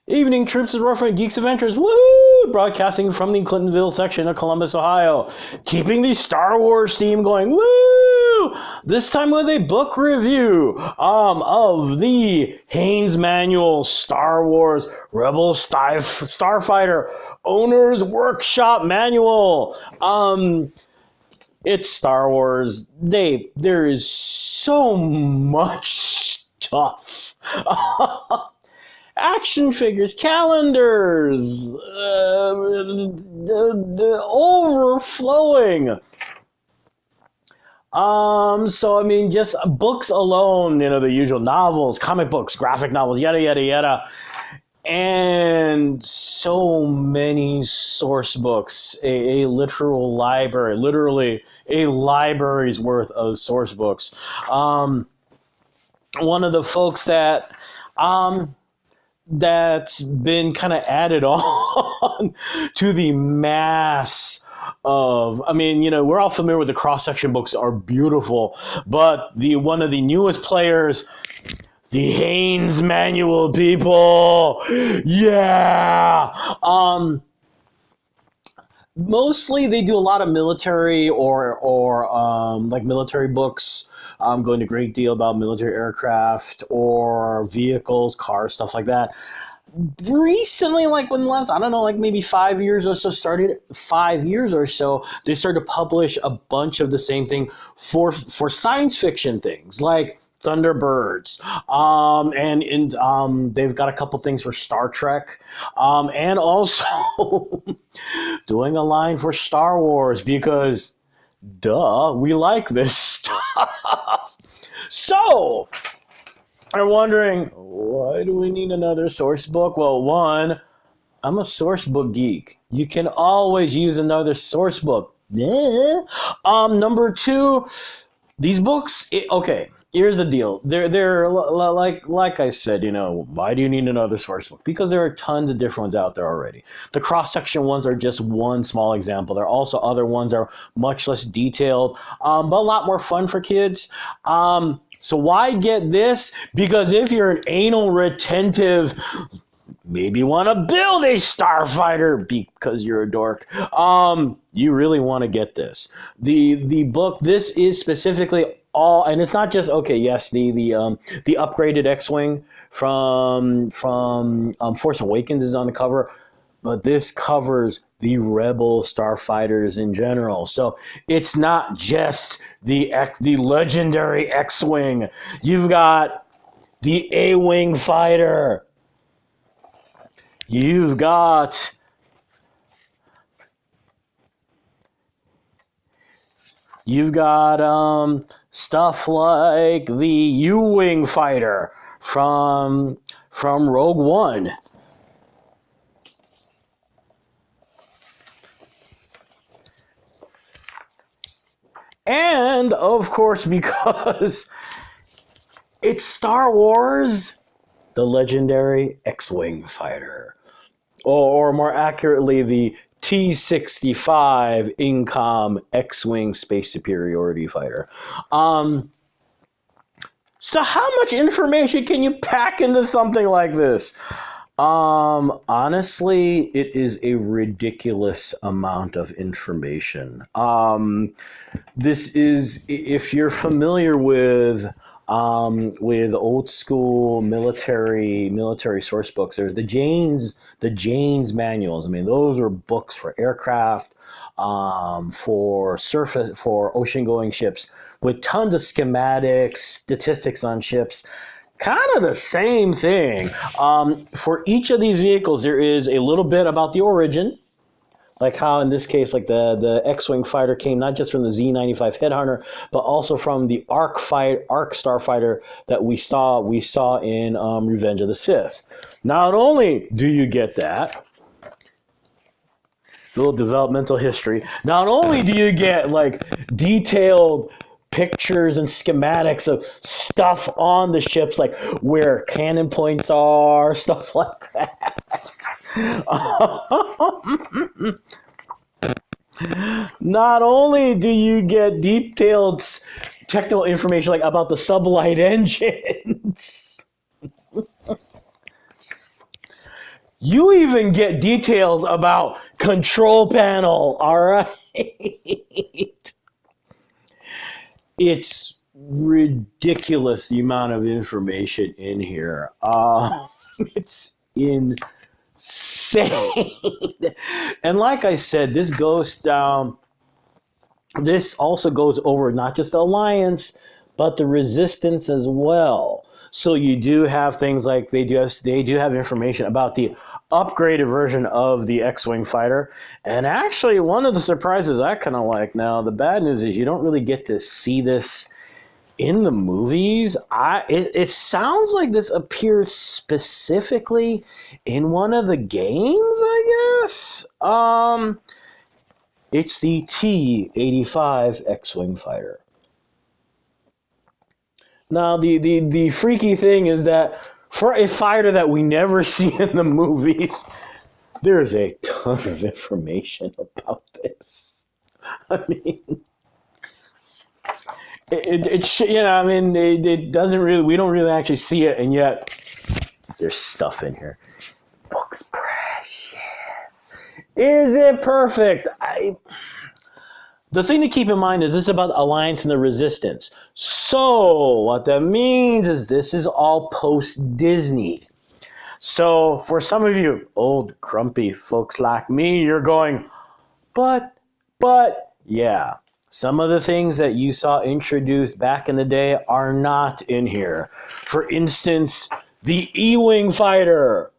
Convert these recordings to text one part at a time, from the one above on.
Evening, troops and Rough Geeks Adventures. Woo! Broadcasting from the Clintonville section of Columbus, Ohio. Keeping the Star Wars theme going. Woo! This time with a book review of the Haynes Manual Star Wars Rebel Starfighter Owner's Workshop Manual. It's Star Wars. There is so much stuff. Action figures, calendars, the overflowing. So I mean, just books alone, the usual novels, comic books, graphic novels, yada, yada, yada. And so many source books, a literal library, literally a library's worth of source books. One of the folks that's been kind of added on to the mass of, we're all familiar with the cross-section books are beautiful, but one of the newest players, the Haynes Manual people, yeah. Mostly they do a lot of military or like military books. Going a great deal about military aircraft or vehicles, cars, stuff like that. Recently, maybe 5 years or so, they started to publish a bunch of the same thing for science fiction things like Thunderbirds, and they've got a couple things for Star Trek, and also doing a line for Star Wars because, duh, we like this stuff. So, I'm wondering, why do we need another source book? Well, one, I'm a source book geek. You can always use another source book. Yeah. Number two, these books, okay. Here's the deal. They're like I said, why do you need another source book? Because there are tons of different ones out there already. The cross-section ones are just one small example. There are also other ones that are much less detailed, but a lot more fun for kids. So why get this? Because if you're an anal retentive, maybe want to build a Starfighter because you're a dork, you really want to get this. The book, this is specifically and it's not just the upgraded X-Wing from Force Awakens is on the cover, but this covers the Rebel Starfighters in general. So it's not just the legendary X-Wing. You've got the A-Wing fighter. You've got stuff like the U-Wing fighter from Rogue One. And, of course, because it's Star Wars, the legendary X-Wing fighter. Or more accurately, the T-65 Incom X-Wing Space Superiority Fighter. So how much information can you pack into something like this? Honestly, it is a ridiculous amount of information. This is, if you're familiar with old school military source books, there's the Janes manuals. Those are books for aircraft, for ocean going ships with tons of schematics, statistics on ships. Kind of the same thing. For each of these vehicles, there is a little bit about the origin, like how in this case, like the X-Wing fighter came not just from the Z-95 Headhunter, but also from the Arc Starfighter that we saw in Revenge of the Sith. Not only do you get that, little developmental history, not only do you get like detailed pictures and schematics of stuff on the ships, like where cannon points are, stuff like that. Not only do you get detailed technical information like about the sublight engines, You even get details about control panel, all right? It's ridiculous the amount of information in here. It's insane. And like I said, this goes down. This also goes over not just the Alliance, but the Resistance as well. So you do have things like they do have information about the upgraded version of the X-wing fighter. And actually, one of the surprises I kind of like now. The bad news is you don't really get to see this in the movies. It sounds like this appears specifically in one of the games, I guess. It's the T-85 X-wing fighter. Now, the freaky thing is that for a fighter that we never see in the movies, there's a ton of information about this. I mean, it doesn't really, we don't really actually see it, and yet there's stuff in here. Book's precious. Is it perfect? The thing to keep in mind is this is about the Alliance and the Resistance. So what that means is this is all post-Disney. So for some of you old, grumpy folks like me, you're going, but, yeah. Some of the things that you saw introduced back in the day are not in here. For instance, the E-Wing fighter.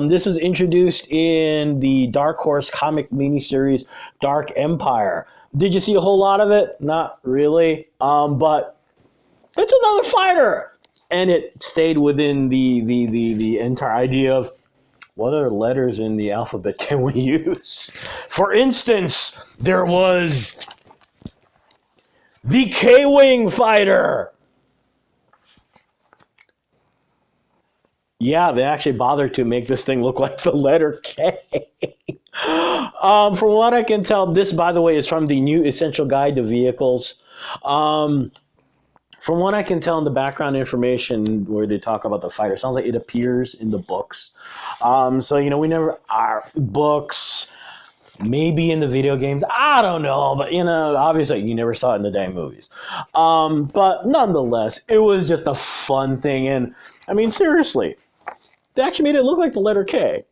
This was introduced in the Dark Horse comic miniseries Dark Empire. Did you see a whole lot of it? Not really. But it's another fighter. And it stayed within the entire idea of what other letters in the alphabet can we use? For instance, there was the K-Wing fighter. Yeah, they actually bothered to make this thing look like the letter K. From what I can tell, this, by the way, is from the new Essential Guide to Vehicles. From what I can tell in the background information where they talk about the fighter, it sounds like it appears in the books. So, we never are books, maybe in the video games. I don't know, but, obviously you never saw it in the dang movies. But nonetheless, it was just a fun thing. And, I mean, seriously, they actually made it look like the letter K.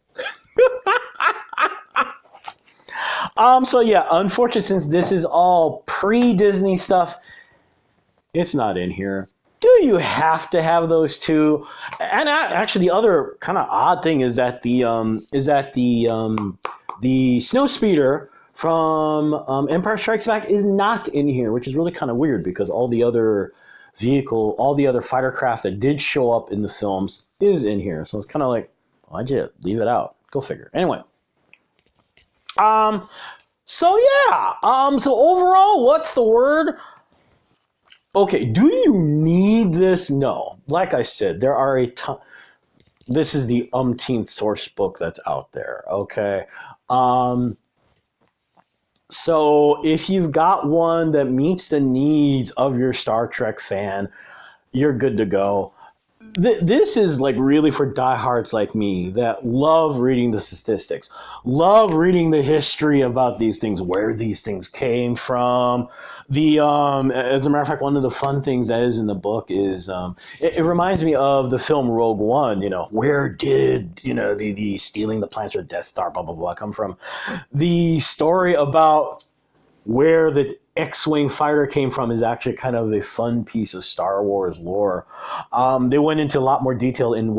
So yeah, unfortunately, since this is all pre-Disney stuff, it's not in here. Do you have to have those two? And actually, the other kind of odd thing is that the Snowspeeder from Empire Strikes Back is not in here, which is really kind of weird because all the other fighter craft that did show up in the films is in here. So it's kind of like, why'd you leave it out? Go figure. Anyway. So yeah. So overall, what's the word? Okay, do you need this? No. Like I said, there are a ton. This is the umpteenth source book that's out there, okay? So if you've got one that meets the needs of your Star Trek fan, you're good to go. This is like really for diehards like me that love reading the statistics, love reading the history about these things, where these things came from. As a matter of fact, one of the fun things that is in the book is it reminds me of the film Rogue One. Where did the stealing the plans for the Death Star, blah blah blah, come from? The story about where the X-Wing fighter came from is actually kind of a fun piece of Star Wars lore. They went into a lot more detail in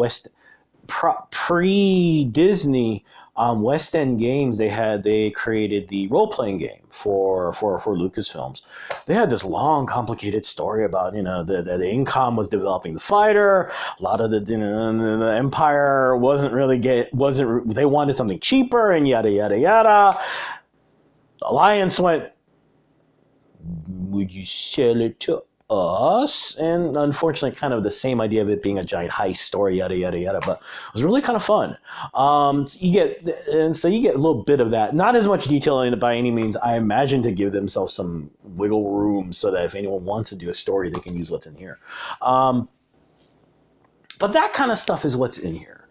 pre-Disney West End Games. They created the role-playing game for Lucasfilms. They had this long, complicated story about the Incom was developing the fighter. A lot of the Empire they wanted something cheaper and yada yada yada. Alliance went, would you sell it to us? And unfortunately, kind of the same idea of it being a giant heist story, yada yada yada. But it was really kind of fun. So you get a little bit of that. Not as much detail in it by any means. I imagine to give themselves some wiggle room so that if anyone wants to do a story, they can use what's in here. But that kind of stuff is what's in here.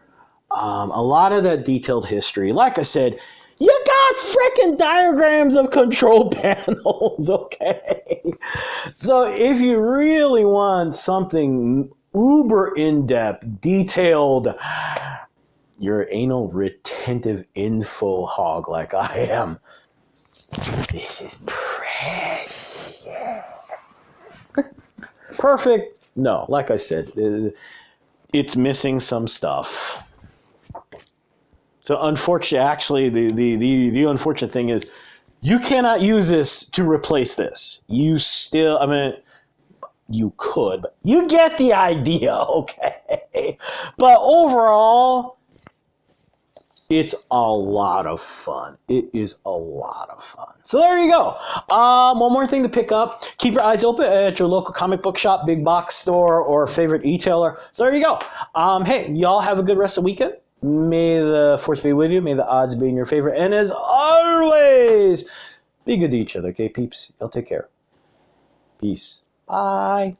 A lot of that detailed history. Like I said, you got freaking diagrams of control panels, okay? So if you really want something uber in-depth, detailed, your anal retentive info hog like I am, this is precious. Perfect? No, like I said, it's missing some stuff. So unfortunately, actually, the unfortunate thing is you cannot use this to replace this. You still, I mean, you could, but you get the idea, okay? But overall, it's a lot of fun. It is a lot of fun. So there you go. One more thing to pick up. Keep your eyes open at your local comic book shop, big box store, or favorite e-tailer. So there you go. Hey, y'all have a good rest of the weekend. May the force be with you. May the odds be in your favor. And as always, be good to each other, okay, peeps? Y'all take care. Peace. Bye.